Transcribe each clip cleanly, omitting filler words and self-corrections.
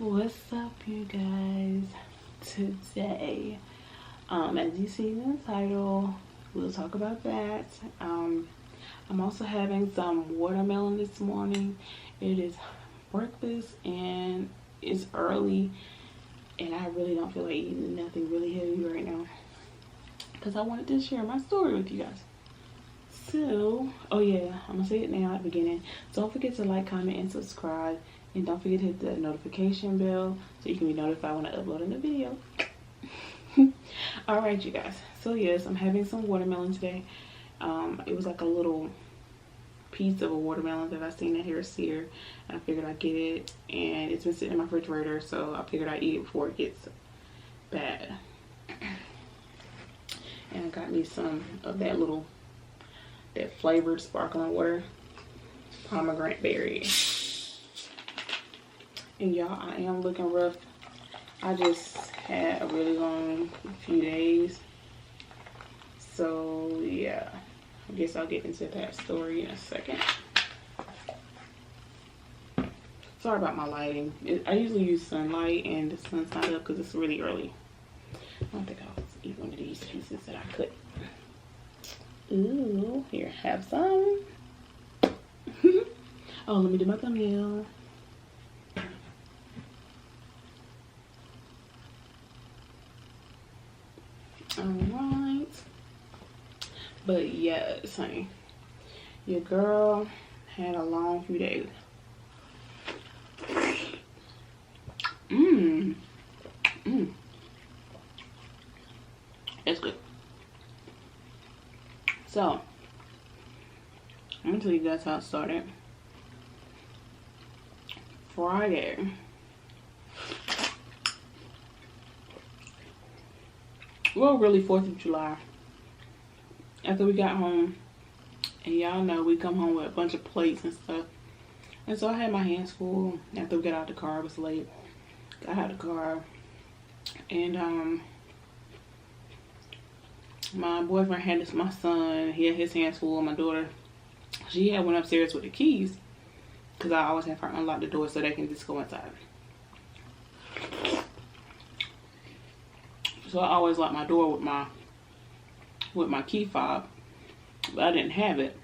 What's up, you guys? Today, as you see in the title, we'll talk about that. I'm also having some watermelon this morning. It is breakfast and it's early, and I really don't feel like eating nothing really heavy right now because I wanted to share my story with you guys. So, oh yeah, I'm gonna say it now at the beginning. Don't forget to like, comment, and subscribe. And don't forget to hit the notification bell so you can be notified when I upload a new video. Alright, you guys. So yes, I'm having some watermelon today. It was like a little piece of a watermelon that I seen at Harris Sear. And I figured I'd get it. And it's been sitting in my refrigerator, so I figured I'd eat it before it gets bad. And I got me some of that flavored sparkling water. Pomegranate berry. And y'all, I am looking rough. I just had a really long few days. So yeah, I guess I'll get into that story in a second. Sorry about my lighting. I usually use sunlight and the sun's not up because it's really early. I don't think I'll eat one of these pieces that I cut. Ooh, here, have some. Oh, let me do my thumbnail. Alright. But yes, honey. Your girl had a long few days. It's good. So, I'm gonna tell you guys how it started. Friday. Well, really 4th of July. After we got home, and y'all know we come home with a bunch of plates and stuff. And so I had my hands full. After we got out the car, it was late. Got out of the car. And my boyfriend had my son, he had his hands full. My daughter, she had went upstairs with the keys. Because I always have her unlock the door so they can just go inside. So I always lock my door with my key fob, but I didn't have it,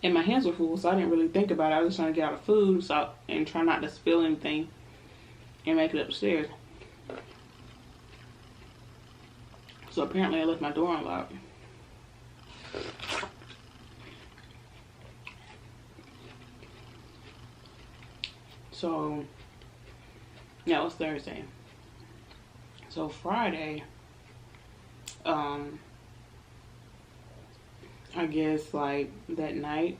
and my hands were full, so I didn't really think about it. I was just trying to get out of food, and try not to spill anything, and make it upstairs. So apparently I left my door unlocked. So that was Thursday. So Friday, I guess like that night,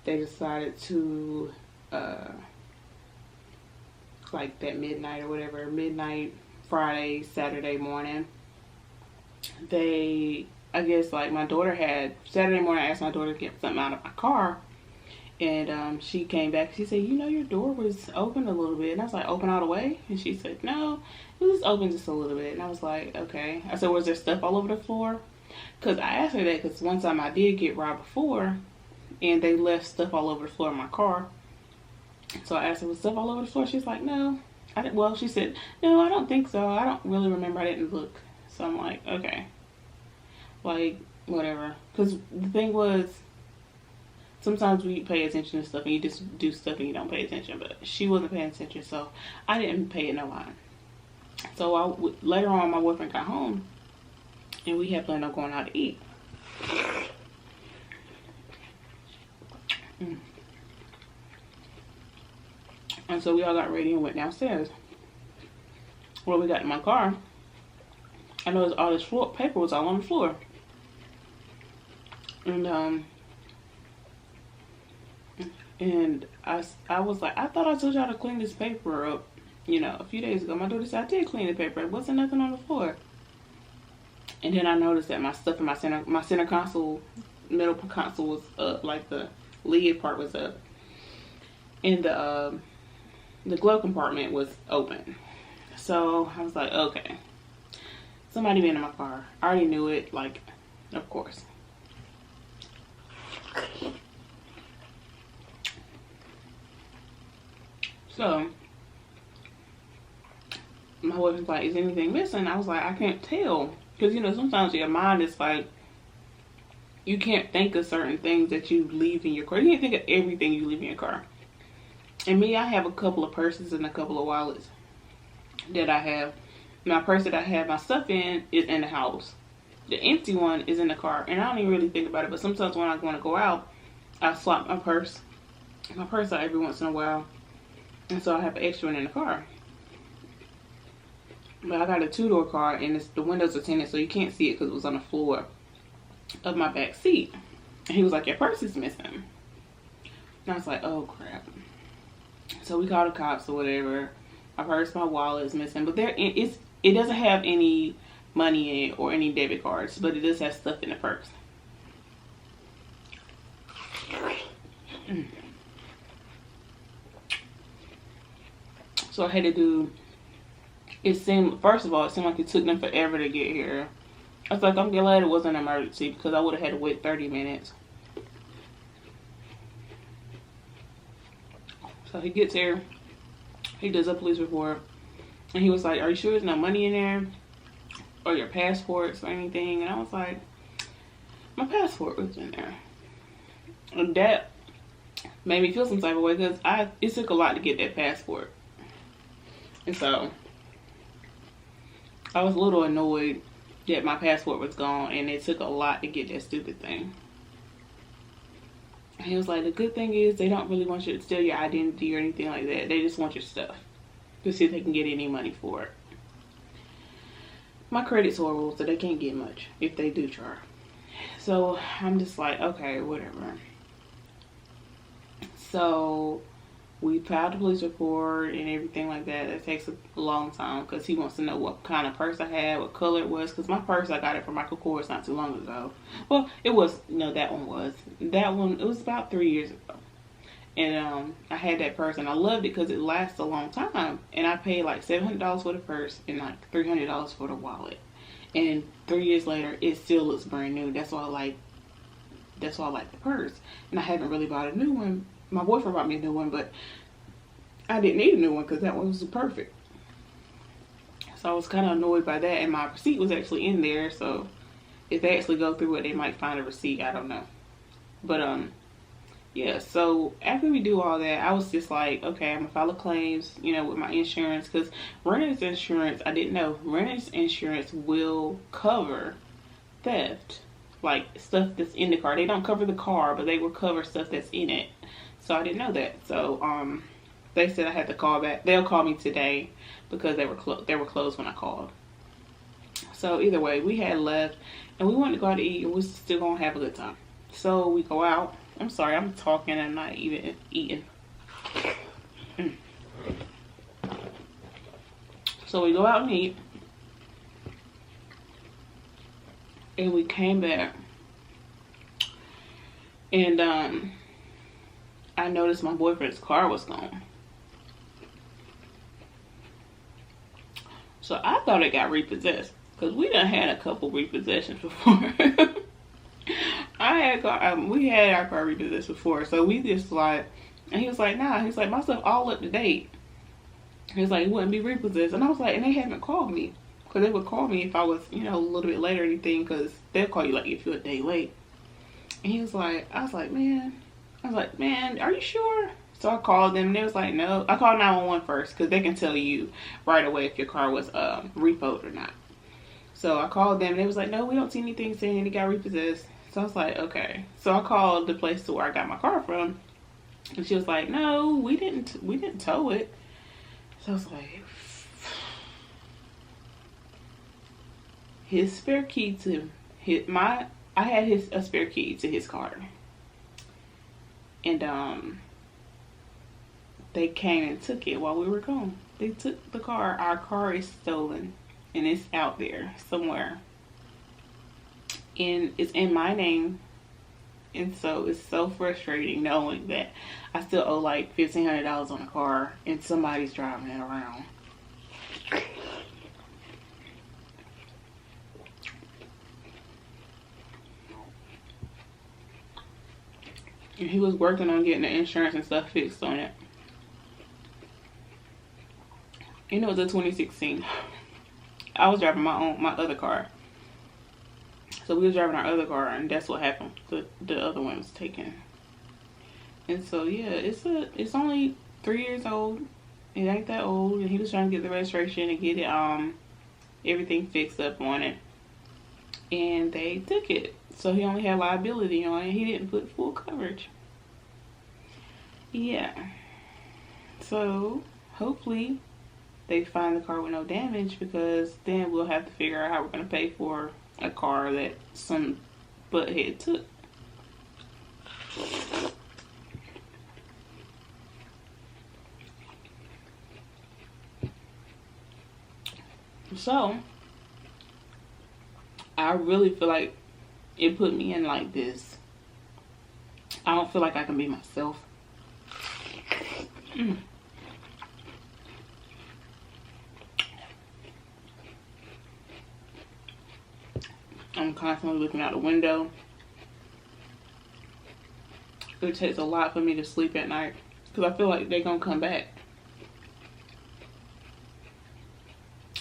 they decided to, like that midnight or whatever, midnight, Friday, Saturday morning, I guess like my daughter Saturday morning I asked my daughter to get something out of my car. And she came back. She said, you know, your door was open a little bit. And I was like, open all the way? And she said, no, it was open just a little bit. And I was like, okay. I said, was there stuff all over the floor? Because I asked her that because one time I did get robbed before. And they left stuff all over the floor in my car. So I asked her, was stuff all over the floor? She's like, no. Well, she said, no, I don't think so. I don't really remember. I didn't look. So I'm like, okay. Like, whatever. Because the thing was, sometimes we pay attention to stuff and you just do stuff and you don't pay attention. But she wasn't paying attention, so I didn't pay it no mind. So later on, my boyfriend got home and we had planned on going out to eat. And so we all got ready and went downstairs. When we got in my car, I noticed all this paper was all on the floor. And I was like, I thought I told y'all to clean this paper up, you know, a few days ago. My daughter said I did clean the paper. There wasn't nothing on the floor. And then I noticed that my stuff in my center console, middle console was up, like the lid part was up. And the glove compartment was open. So I was like, okay, somebody been in my car. I already knew it, like, of course. So my boyfriend's like, is anything missing? I was like, I can't tell. Because, you know, sometimes your mind is like, you can't think of certain things that you leave in your car. You can't think of everything you leave in your car. And me, I have a couple of purses and a couple of wallets that I have. My purse that I have my stuff in is in the house. The empty one is in the car. And I don't even really think about it. But sometimes when I want to go out, I swap my purse out every once in a while. And so I have an extra one in the car. But I got a 2-door car and the windows are tinted so you can't see it because it was on the floor of my back seat. And he was like, your purse is missing. And I was like, oh crap. So we called the cops or whatever. My purse, my wallet is missing. But it doesn't have any money in it or any debit cards. But it does have stuff in the purse. So I had to do... First of all, it seemed like it took them forever to get here. I was like, I'm glad it wasn't an emergency because I would have had to wait 30 minutes. So he gets here. He does a police report. And he was like, are you sure there's no money in there? Or your passports or anything? And I was like, my passport was in there. And that made me feel some type of way because it took a lot to get that passport. And so I was a little annoyed that my passport was gone and it took a lot to get that stupid thing. And he was like, the good thing is they don't really want you to steal your identity or anything like that. They just want your stuff to see if they can get any money for it. My credit's horrible, so they can't get much if they do try. So I'm just like, okay, whatever. So we filed a police report and everything like that. It takes a long time because he wants to know what kind of purse I had, what color it was. Because my purse, I got it from Michael Kors not too long ago. Well, it was, no, that one was. That one, it was about 3 years ago. And I had that purse and I loved it because it lasts a long time. And I paid like $700 for the purse and like $300 for the wallet. And 3 years later, it still looks brand new. That's why I like the purse. And I haven't really bought a new one. My boyfriend bought me a new one, but I didn't need a new one because that one was perfect. So I was kind of annoyed by that, and my receipt was actually in there. So if they actually go through it, they might find a receipt. I don't know. But yeah. So after we do all that, I was just like, okay, I'm gonna file claims, you know, with my insurance because renter's insurance. I didn't know renter's insurance will cover theft, like stuff that's in the car. They don't cover the car, but they will cover stuff that's in it. So I didn't know that. So they said I had to call back. They'll call me today because they were closed when I called. So either way, we had left and we wanted to go out to eat and we're still gonna have a good time. So we go out. I'm sorry, I'm talking and not even eating. So we go out and eat. And we came back. And I noticed my boyfriend's car was gone. So I thought it got repossessed. Because we done had a couple repossessions before. We had our car repossessed before. So we just like, and he was like, nah. He's like, my stuff all up to date. He's like, it wouldn't be repossessed. And I was like, and they haven't called me. Because they would call me if I was, you know, a little bit late or anything. Because they'll call you like if you're a day late. And he was like, I was like, man, are you sure? So I called them and they was like, no. I called 911 first because they can tell you right away if your car was repoed or not. So I called them and they was like, no, we don't see anything saying it got repossessed. So I was like, okay. So I called the place to where I got my car from. And she was like, no, we didn't tow it. So I was like, his spare key to I had a spare key to his car. And they came and took it while we were gone. They took the car. Our car is stolen and it's out there somewhere. And it's in my name. And so it's so frustrating knowing that I still owe like $1,500 on a car and somebody's driving it around. And he was working on getting the insurance and stuff fixed on it. And it was a 2016. I was driving my other car. So we were driving our other car, and that's what happened. The other one was taken. And so yeah, it's only 3 years old. It ain't that old, and he was trying to get the registration and get it everything fixed up on it. And they took it. So he only had liability on it. He didn't put full coverage. Yeah. So hopefully they find the car with no damage, because then we'll have to figure out how we're going to pay for a car that some butthead took. So I really feel like it put me in like this. I don't feel like I can be myself. I'm constantly looking out the window. It takes a lot for me to sleep at night, because I feel like they're gonna come back.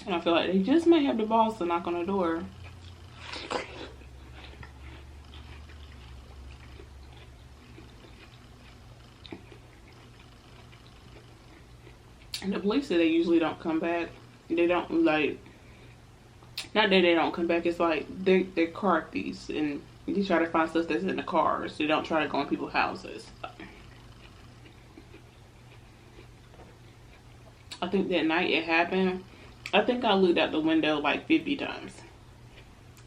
And I feel like they just may have the balls to knock on the door. And the police say they usually don't come back. They don't, like, not that they don't come back, it's like they're car thieves, and they try to find stuff that's in the cars. They don't try to go in people's houses. I think that night it happened, I think I looked out the window like 50 times.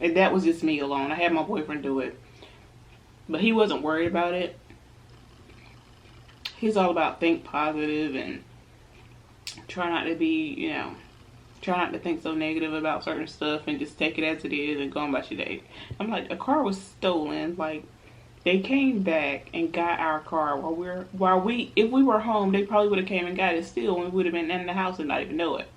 And that was just me alone. I had my boyfriend do it, but he wasn't worried about it. He's all about think positive and try not to be, you know, try not to think so negative about certain stuff and just take it as it is and go on about your day. I'm like, a car was stolen. Like, they came back and got our car if we were home, they probably would have came and got it still, and we would have been in the house and not even know it.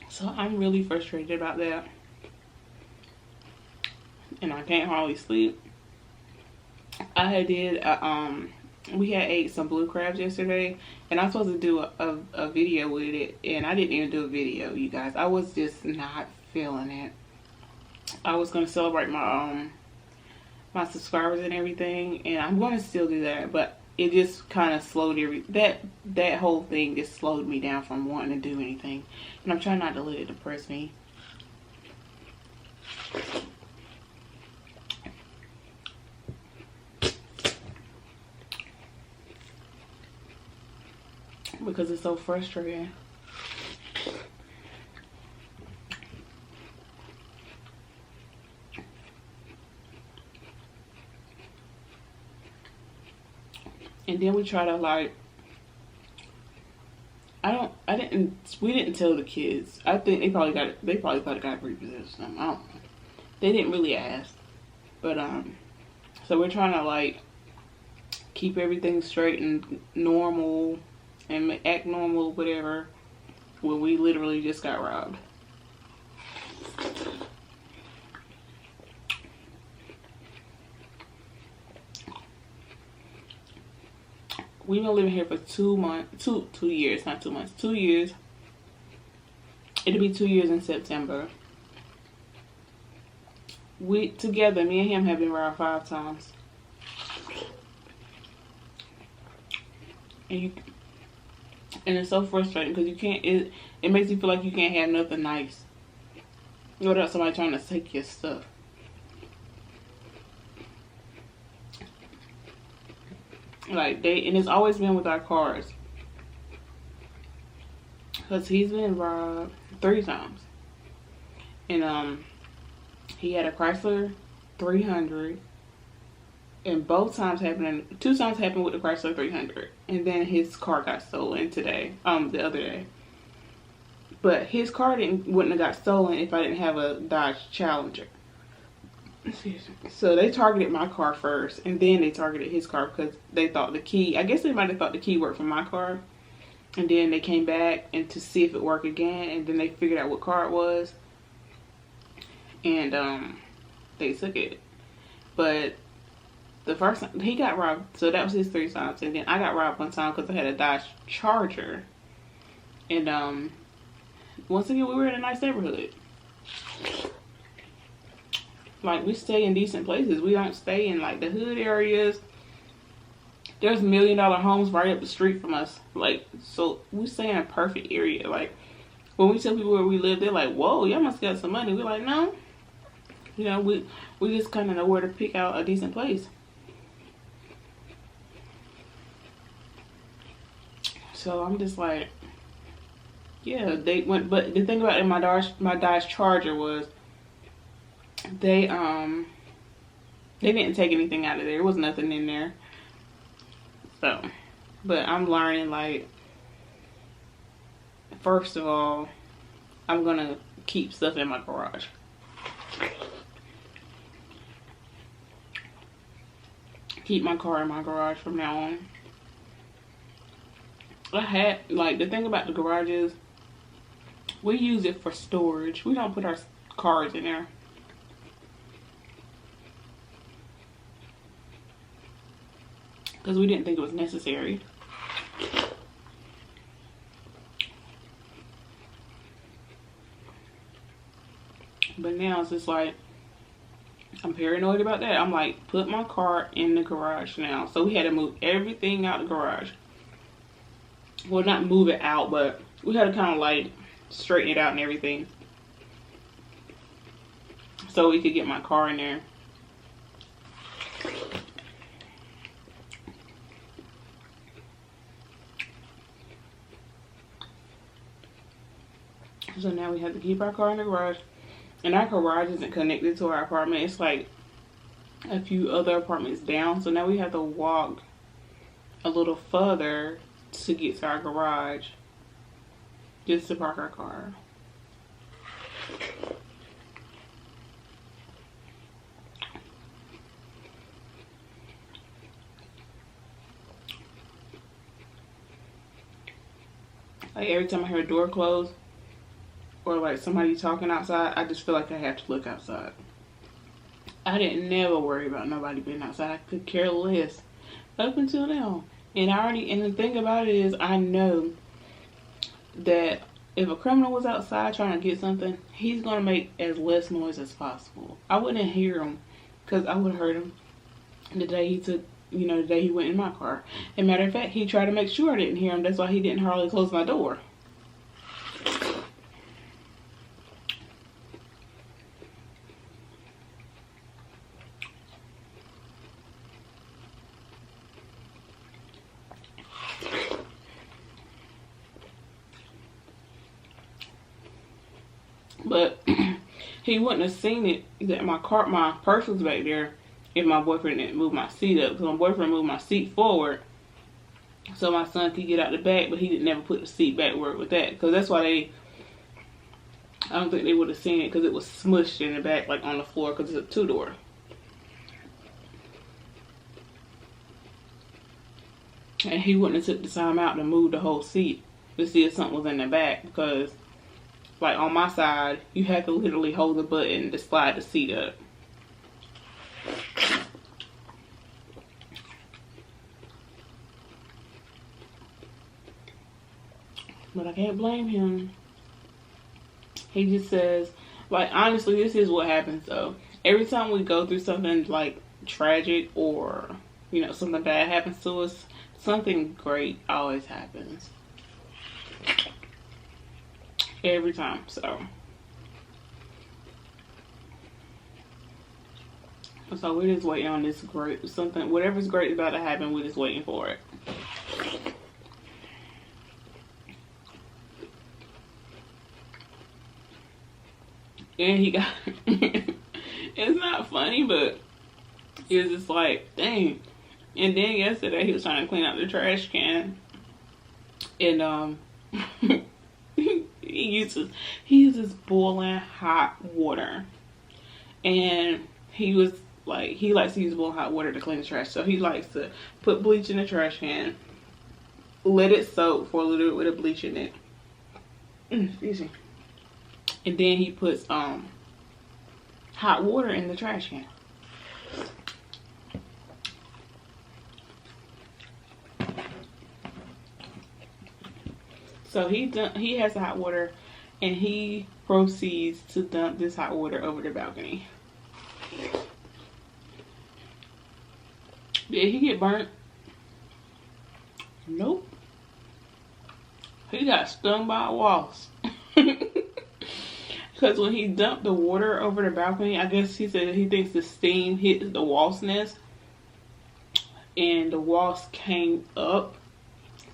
So I'm really frustrated about that. And I can't hardly sleep. We had ate some blue crabs yesterday, and I was supposed to do a video with it, and I didn't even do a video, you guys. I was just not feeling it. I was gonna celebrate my my subscribers and everything, and I'm gonna still do that, but it just kind of slowed that whole thing just slowed me down from wanting to do anything, and I'm trying not to let it depress me. Because it's so frustrating. And then we try to, like, we didn't tell the kids. I think they probably thought it got repossessed. I don't know. They didn't really ask. But, so we're trying to, like, keep everything straight and normal and act normal, whatever, when we literally just got robbed. We've been living here for 2 months, 2 years, not 2 months, 2 years. It'll be 2 years in September. Me and him have been robbed 5 times. And it's so frustrating because it makes you feel like you can't have nothing nice without somebody trying to take your stuff. Like, and it's always been with our cars. Because he's been robbed 3 times. And he had a Chrysler 300. And 2 times happened with the Chrysler 300. And then his car got stolen the other day. But his car wouldn't have got stolen if I didn't have a Dodge Challenger. So they targeted my car first, and then they targeted his car because they thought I guess they might have thought the key worked for my car. And then they came back to see if it worked again, and then they figured out what car it was. and they took it. But the first time he got robbed, so that was his 3 times, and then I got robbed one time because I had a Dodge Charger, and once again we were in a nice neighborhood. Like, we stay in decent places. We don't stay in like the hood areas. There's $1 million homes right up the street from us. Like, so we stay in a perfect area. Like, when we tell people where we live, they're like, whoa, y'all must got some money. We're like, no. You know, we just kind of know where to pick out a decent place. So I'm just like, yeah, they went. But the thing about it, my Dodge Charger was, they didn't take anything out of there. There was nothing in there. So, but I'm learning, like, first of all, I'm gonna keep stuff in my garage. Keep my car in my garage from now on. The thing about the garage is, we use it for storage. We don't put our cars in there. Because we didn't think it was necessary. But now it's just like, I'm paranoid about that. I'm like, put my car in the garage now. So we had to move everything out the garage. Well, not move it out, but we had to kind of like straighten it out and everything, so we could get my car in there. So now we have to keep our car in the garage. And our garage isn't connected to our apartment. It's like a few other apartments down. So now we have to walk a little further to get to our garage, just to park our car. Like, every time I hear a door close, or like somebody talking outside, I just feel like I have to look outside. I didn't never worry about nobody being outside. I could care less up until now. And the thing about it is, I know that if a criminal was outside trying to get something, he's gonna make as less noise as possible. I wouldn't hear him, because I would have heard him the day the day he went in my car. As a matter of fact, he tried to make sure I didn't hear him. That's why he didn't hardly close my door. But he wouldn't have seen it that my purse was back there if my boyfriend didn't move my seat up. Because my boyfriend moved my seat forward so my son could get out the back, but he didn't never put the seat back where it was at. Because that's why I don't think they would have seen it, because it was smushed in the back, like on the floor, because it's a 2-door. And he wouldn't have took the time out to move the whole seat to see if something was in the back, because like on my side, you have to literally hold the button to slide the seat up. But I can't blame him. He just says, like, honestly, this is what happens though. Every time we go through something like tragic, or something bad happens to us, something great always happens. Every time. So we're just waiting on this whatever's great about to happen, we're just waiting for it. And he got it's not funny, but it was just like, dang. And then yesterday he was trying to clean out the trash can, and he uses boiling hot water, and he likes to use boiling hot water to clean the trash. So he likes to put bleach in the trash can, let it soak for a little bit with the bleach in it. Excuse me. And then he puts hot water in the trash can. So he has the hot water, and he proceeds to dump this hot water over the balcony. Did he get burnt? Nope. He got stung by a wasp. Because when he dumped the water over the balcony, I guess he said he thinks the steam hit the wasp nest, and the wasp came up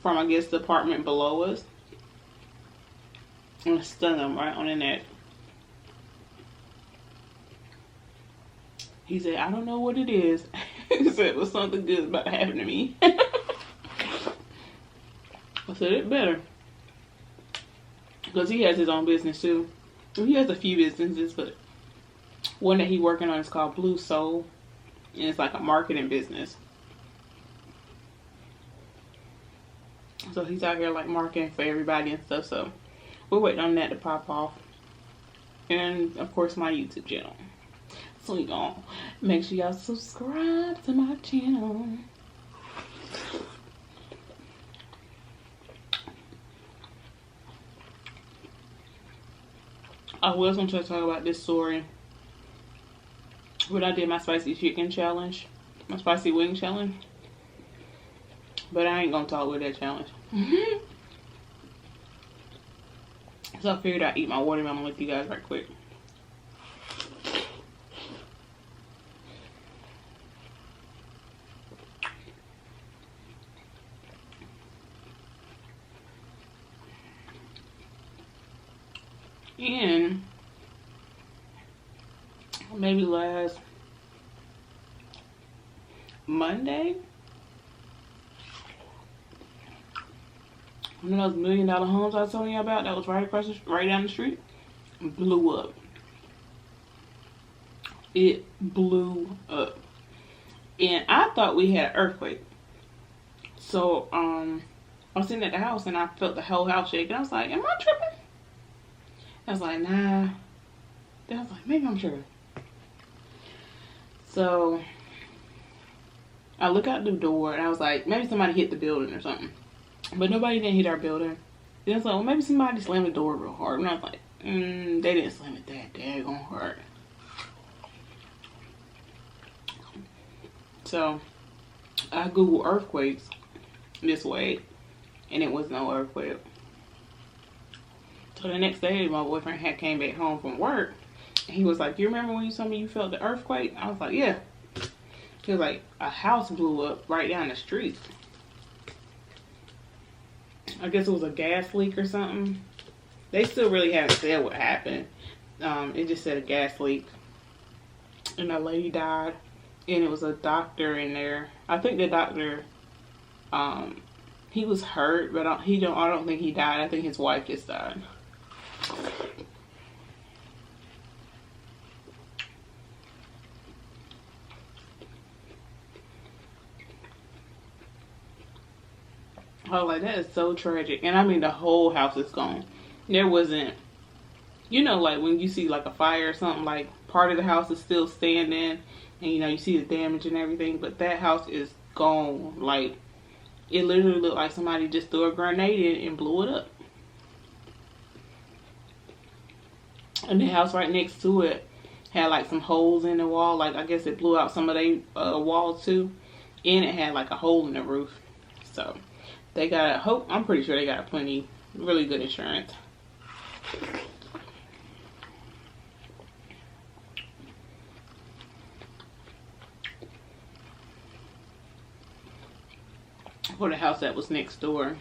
from, I guess, the apartment below us and stung him right on the neck. He said, I don't know what it is. He said it was something good about to happen to me. I said it better. Because he has his own business too. He has a few businesses, but one that he's working on is called Blue Soul. And it's like a marketing business. So he's out here like marketing for everybody and stuff. So we're waiting on that to pop off. And of course my YouTube channel. So y'all, make sure y'all subscribe to my channel. I was going to talk about this story when I did my spicy chicken challenge, my spicy wing challenge. But I ain't going to talk with that challenge. So I figured I'd eat my watermelon with you guys right quick. And maybe last Monday, one of those $1 million homes I was telling you about that was right across right down the street blew up. It blew up. And I thought we had an earthquake. So I was sitting at the house and I felt the whole house shake. And I was like, am I tripping? I was like, nah. Then I was like, maybe I'm tripping. So I look out the door and I was like, maybe somebody hit the building or something. But nobody didn't hit our building. Then I was like, well, maybe somebody slammed the door real hard. And I was like, they didn't slam it that daggone hard. So I Googled earthquakes this way, and it was no earthquake. So the next day, my boyfriend had came back home from work. And he was like, you remember when you told me you felt the earthquake? I was like, yeah. He was like, a house blew up right down the street. I guess it was a gas leak or something. They still really haven't said what happened. It just said a gas leak. And a lady died. And it was a doctor in there. I think the doctor, he was hurt, but I don't think he died. I think his wife just died. I was like, that is so tragic. And I mean, the whole house is gone. There wasn't, you know, like when you see like a fire or something, like part of the house is still standing and you know, you see the damage and everything, but that house is gone. Like, it literally looked like somebody just threw a grenade in and blew it up. And the house right next to it had like some holes in the wall. Like, I guess it blew out some of the walls too. And it had like a hole in the roof. So they got I'm pretty sure they got plenty, really good insurance. For the house that was next door.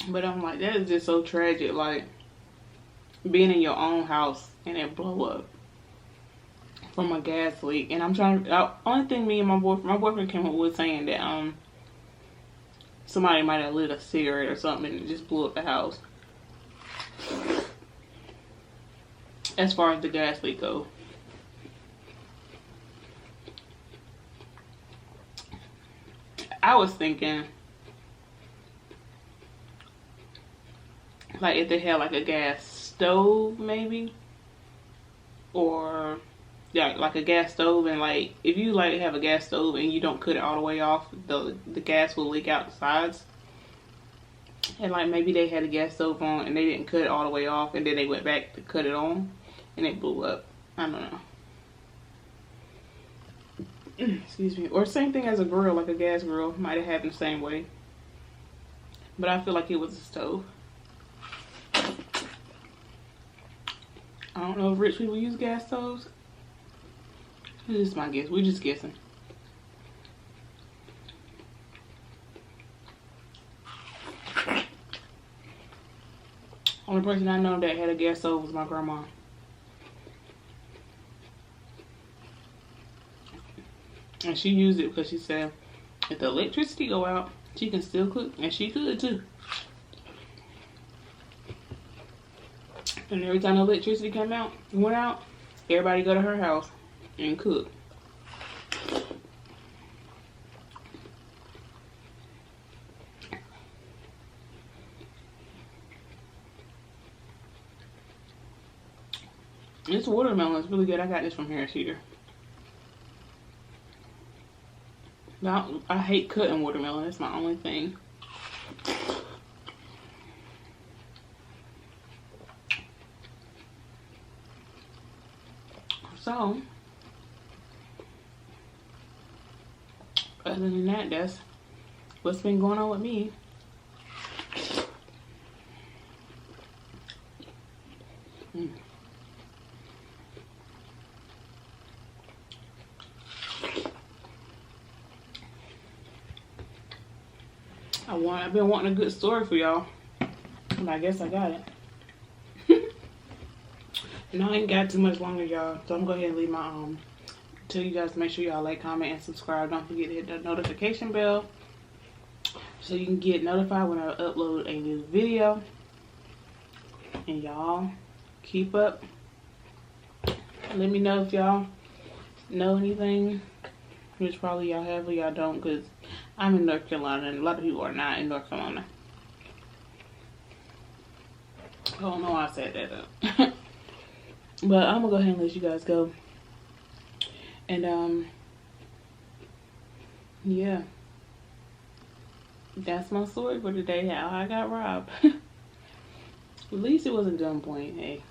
But I'm like, that is just so tragic. Like, being in your own house and it blow up from a gas leak. And I'm trying to, only thing me and my boyfriend came up with saying that somebody might have lit a cigarette or something and it just blew up the house. As far as the gas leak goes. I was thinking like if they had like a gas stove maybe, or yeah, like a gas stove, and like if you like have a gas stove and you don't cut it all the way off, the gas will leak out the sides. And like maybe they had a gas stove on and they didn't cut it all the way off, and then they went back to cut it on and it blew up. I don't know. Excuse me. Or same thing as a grill, like a gas grill might have happened the same way. But I feel like it was a stove. I don't know if rich people use gas stoves. This is my guess. We're just guessing. Only person I know that had a gas stove was my grandma. And she used it because she said if the electricity go out, she can still cook. And she could too. And every time the electricity went out, everybody go to her house and cook. This watermelon is really good. I got this from Harris Teeter. Now, I hate cutting watermelon. That's my only thing. So, other than that, that's what's been going on with me. I've been wanting a good story for y'all, and I guess I got it. And I ain't got too much longer, y'all, so I'm gonna go ahead and leave my tell you guys to make sure y'all like, comment, and subscribe. Don't forget to hit the notification bell so you can get notified when I upload a new video. And y'all keep up. Let me know if y'all know anything, which probably y'all have or y'all don't, because I'm in North Carolina and a lot of people are not in North Carolina. I don't know why I said that up. But I'm gonna go ahead and let you guys go. And yeah, that's my story for today, how I got robbed. At least it wasn't gunpoint. Hey,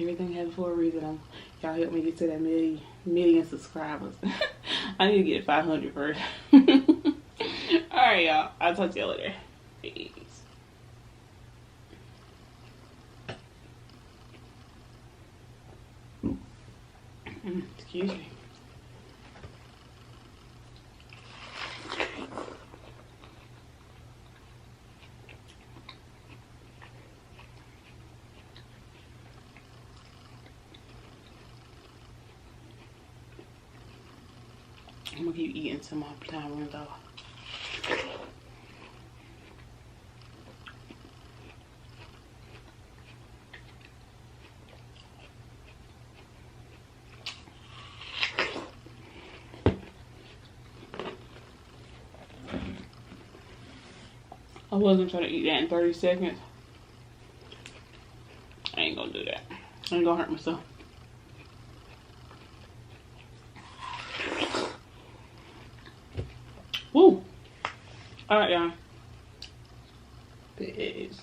everything happened for a reason. Y'all help me get to that million subscribers. I need to get 500 first. Alright, y'all, I'll talk to y'all later. Peace. Excuse me. I'm gonna keep eating till my time runs off. I wasn't trying to eat that in 30 seconds. I ain't gonna do that. I ain't gonna hurt myself. Woo! Alright, y'all. Peace.